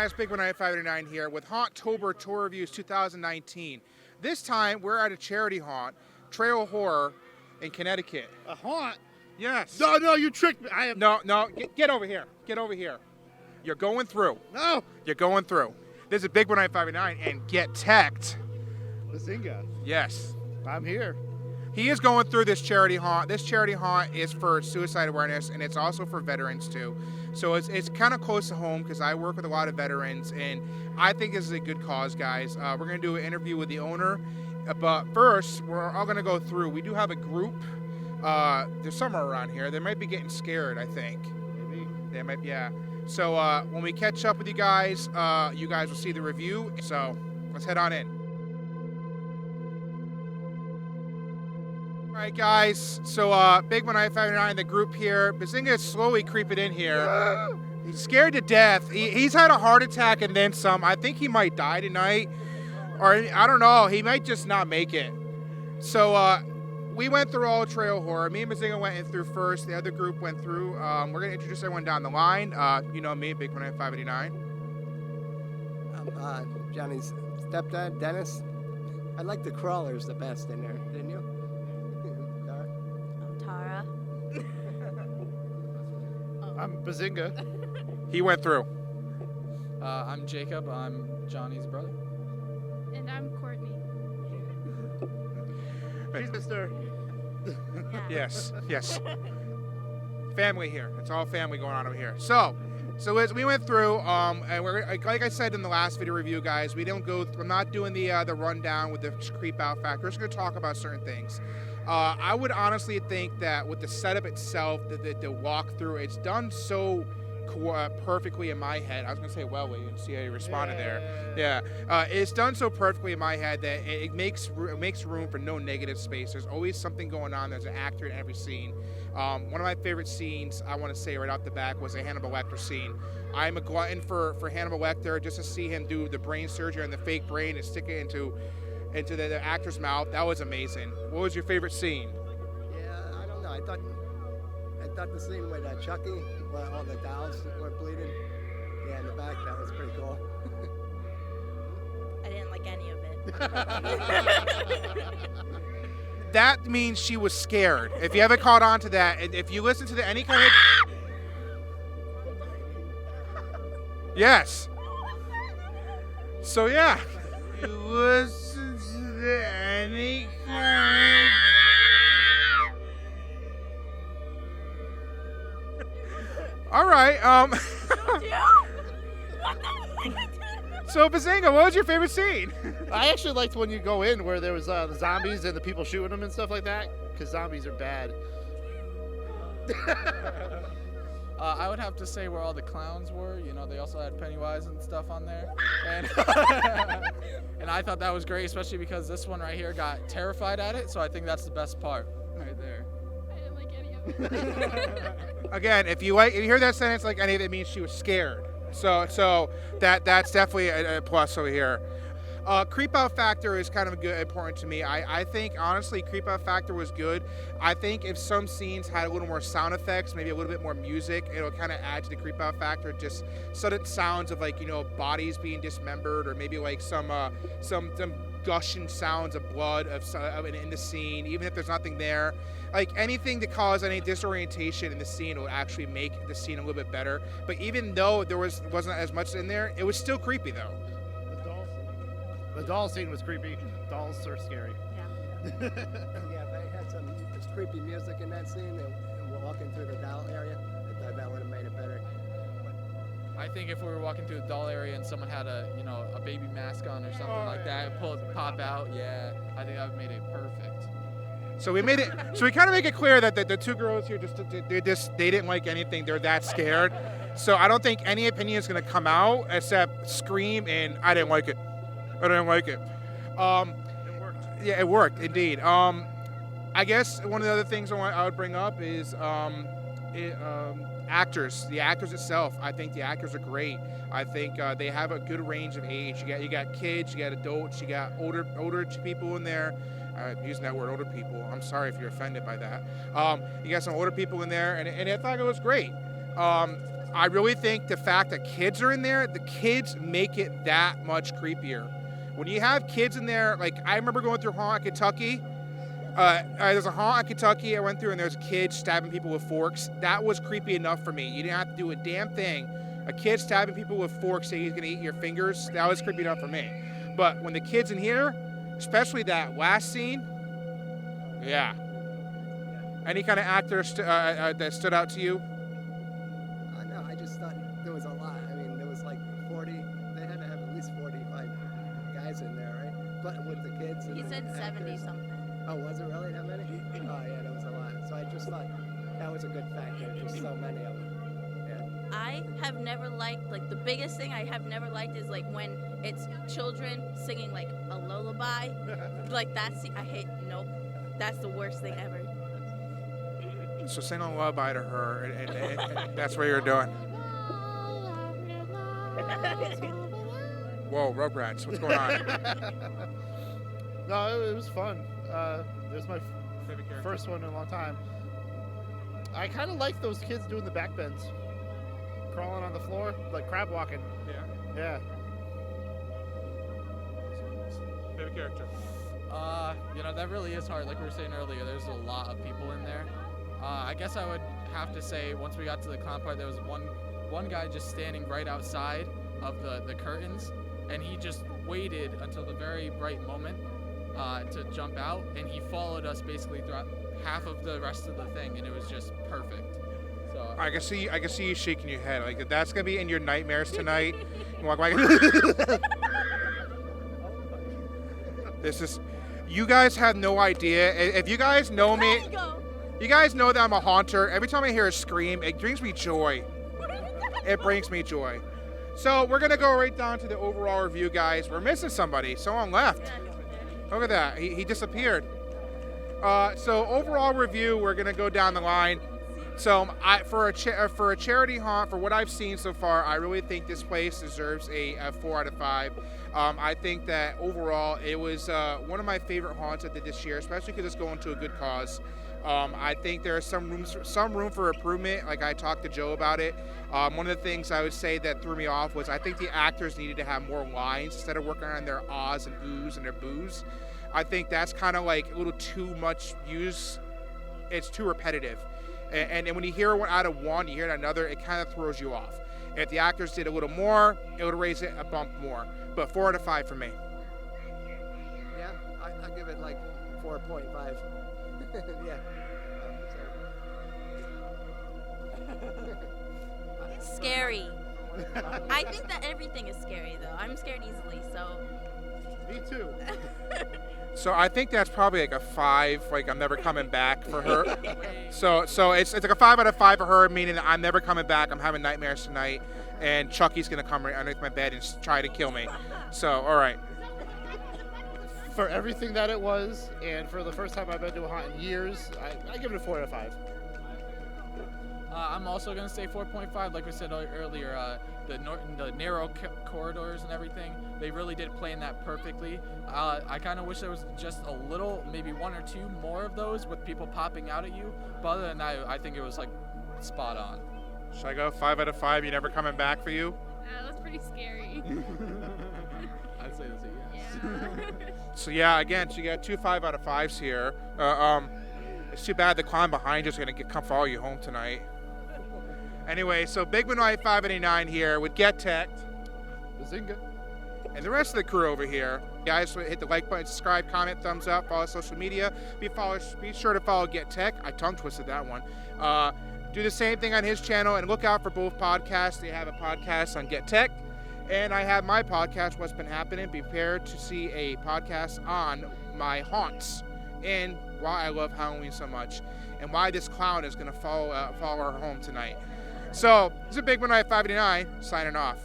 guys, Big One 589 here with Hauntober Tour Reviews 2019. This time, we're at a charity haunt, Trail Horror, in Connecticut. A haunt? Yes. No, you tricked me. No, get over here. Get over here. You're going through. No. You're going through. This is Big One 589, and get teched. Bazinga. Yes. I'm here. He is going through this charity haunt. This charity haunt is for suicide awareness, and it's also for veterans too. So it's kind of close to home because I work with a lot of veterans, and I think this is a good cause, guys. We're going to do an interview with the owner, but first, we're all going to go through. We do have a group. There's somewhere around here. They might be getting scared, I think. Maybe. They might, yeah. So when we catch up with you guys will see the review. So let's head on in. All right, guys. So Big One 589, the group here. Bazinga is slowly creeping in here. He's scared to death. He's had a heart attack and then some. I think he might die tonight, or I don't know. He might just not make it. So we went through all Trail Horror. Me and Bazinga went in through first. The other group went through. We're gonna introduce everyone down the line. You know me, Big One 589. I'm Johnny's stepdad, Dennis. I like the crawlers the best in there, didn't you? I'm Tara. I'm Bazinga. He went through. I'm Jacob. I'm Johnny's brother. And I'm Courtney. She's Mr. Yeah. Yes. Family here. It's all family going on over here. So as we went through, and we're like I said in the last video review, guys, we're not doing the rundown with the creep out factor. We're just going to talk about certain things. I would honestly think that with the setup itself, the walkthrough, it's done so perfectly in my head. I was gonna say Wellway and see how you responded there. Yeah, it's done so perfectly in my head that it makes room for no negative space. There's always something going on. There's an actor in every scene. One of my favorite scenes, I want to say right off the back, was a Hannibal Lecter scene. I'm a glutton for Hannibal Lecter. Just to see him do the brain surgery on the fake brain and stick it into the actor's mouth, that was amazing. What was your favorite scene? Yeah, I don't know. I thought the scene with Chucky, where all the dolls were bleeding, yeah, in the back, that was pretty cool. I didn't like any of it. That means she was scared. If you ever caught on to that, if you listen to any kind of... Yes. So yeah. You listen to any kind of... All right. So Bazinga, what was your favorite scene? I actually liked when you go in where there was the zombies and the people shooting them and stuff like that, because zombies are bad. I would have to say where all the clowns were. You know, they also had Pennywise and stuff on there, and and I thought that was great, especially because this one right here got terrified at it. So I think that's the best part right there. I didn't like any of it. Again, if you hear that sentence like any of it means she was scared. So that's definitely a plus over here. Creep out factor is kind of important to me. I think honestly creep out factor was good. I think if some scenes had a little more sound effects, maybe a little bit more music, it'll kind of add to the creep out factor. Just sudden sounds of bodies being dismembered, or maybe like some gushing sounds of blood in the scene, even if there's nothing there. Like anything to cause any disorientation in the scene will actually make the scene a little bit better. But even though there wasn't as much in there, it was still creepy though. The doll scene was creepy. Dolls are scary. Yeah. Yeah, they had some creepy music in that scene, and walking through the doll area. I thought that would have made it better. I think if we were walking through the doll area and someone had a baby mask on or something like that, pop out, yeah, I think that would have made it perfect. So we made it. So we kind of make it clear that the two girls here they didn't like anything. They're that scared. So I don't think any opinion is going to come out except scream and I didn't like it. I didn't like it. It worked. Yeah, it worked indeed. I guess one of the other things I would bring up is actors. The actors itself. I think the actors are great. I think they have a good range of age. You got kids, you got adults, you got older people in there. Using that word, older people. I'm sorry if you're offended by that. You got some older people in there, and I thought it was great. I really think the fact that kids are in there, the kids make it that much creepier. When you have kids in there, like I remember going through Haunt, Kentucky. There's a haunt in Kentucky I went through, and there's a kid stabbing people with forks. That was creepy enough for me. You didn't have to do a damn thing. A kid stabbing people with forks saying he's gonna eat your fingers, that was creepy enough for me. But when the kid's in here, especially that last scene, yeah. Any kind of actor that stood out to you? No, I just thought there was a lot. I mean, there was like 40. They had to have at least 45 guys in there, right? But with the kids. And He said the 70 actors. something. Oh, was it really that many? Oh, yeah, that was a lot. So I just thought that was a good factor. Just so many of them. Yeah. I have never liked, like, the biggest thing I have never liked is, like, when it's children singing, like, a lullaby. Like, I hate, nope. That's the worst thing ever. So sing a lullaby to her, and that's what you're doing. Whoa, Rugrats, what's going on? No, it was fun. It was my Favorite character? first one in a long time. I kind of like those kids doing the back bends, crawling on the floor, like crab walking. Yeah. Yeah. Favorite character? That really is hard. Like we were saying earlier, there's a lot of people in there. I guess I would have to say once we got to the clown part, there was one guy just standing right outside of the curtains, and he just waited until the very right moment to jump out, and he followed us basically throughout half of the rest of the thing, and it was just perfect. So I can see you shaking your head. Like that's gonna be in your nightmares tonight. You walk by. This is. You guys have no idea. If you guys know me, you guys know that I'm a haunter. Every time I hear a scream, it brings me joy. It brings me joy. So we're gonna go right down to the overall review, guys. We're missing somebody. Someone left. Look at that. He disappeared. So overall review, we're gonna go down the line. So for a charity haunt, for what I've seen so far, I really think this place deserves a 4 out of 5. I think that overall it was one of my favorite haunts I did this year, especially because it's going to a good cause. I think there is some room for improvement. Like I talked to Joe about it. One of the things I would say that threw me off was I think the actors needed to have more lines instead of working on their ahs and oohs and their boos. I think that's kind of like a little too much use. It's too repetitive. And when you hear one out of one, you hear it another, it kind of throws you off. If the actors did a little more, it would raise it a bump more. But 4 out of 5 for me. Yeah, I'll give it like 4.5. Yeah. Scary. I think that everything is scary, though. I'm scared easily, so. Me too. So I think that's probably like a 5. Like I'm never coming back for her. So it's like a 5 out of 5 for her, meaning that I'm never coming back. I'm having nightmares tonight, and Chucky's gonna come right underneath my bed and try to kill me. So all right. For everything that it was, and for the first time I've been to a haunt in years, I give it a 4 out of 5. I'm also going to say 4.5. Like we said earlier, the narrow corridors and everything, they really did plan that perfectly. I kind of wish there was just a little, maybe 1 or 2 more of those with people popping out at you. But other than that, I think it was like spot on. Should I go 5 out of 5? You never coming back for you? That was pretty scary. I'd say that's a yes. Yeah. So yeah, again, so you got 2 5 out of 5s here. It's too bad the clown behind you is gonna come follow you home tonight. Anyway, so Big Benoit 589 here with Get Tech. Bazinga. And the rest of the crew over here. Guys, hit the like button, subscribe, comment, thumbs up, follow social media. Be sure to follow Get Tech. I tongue twisted that one. Do the same thing on his channel, and look out for both podcasts. They have a podcast on Get Tech, and I have my podcast, What's Been Happening. Be prepared to see a podcast on my haunts and why I love Halloween so much, and why this clown is going to follow our home tonight. So, this is Big One Night 589, signing off.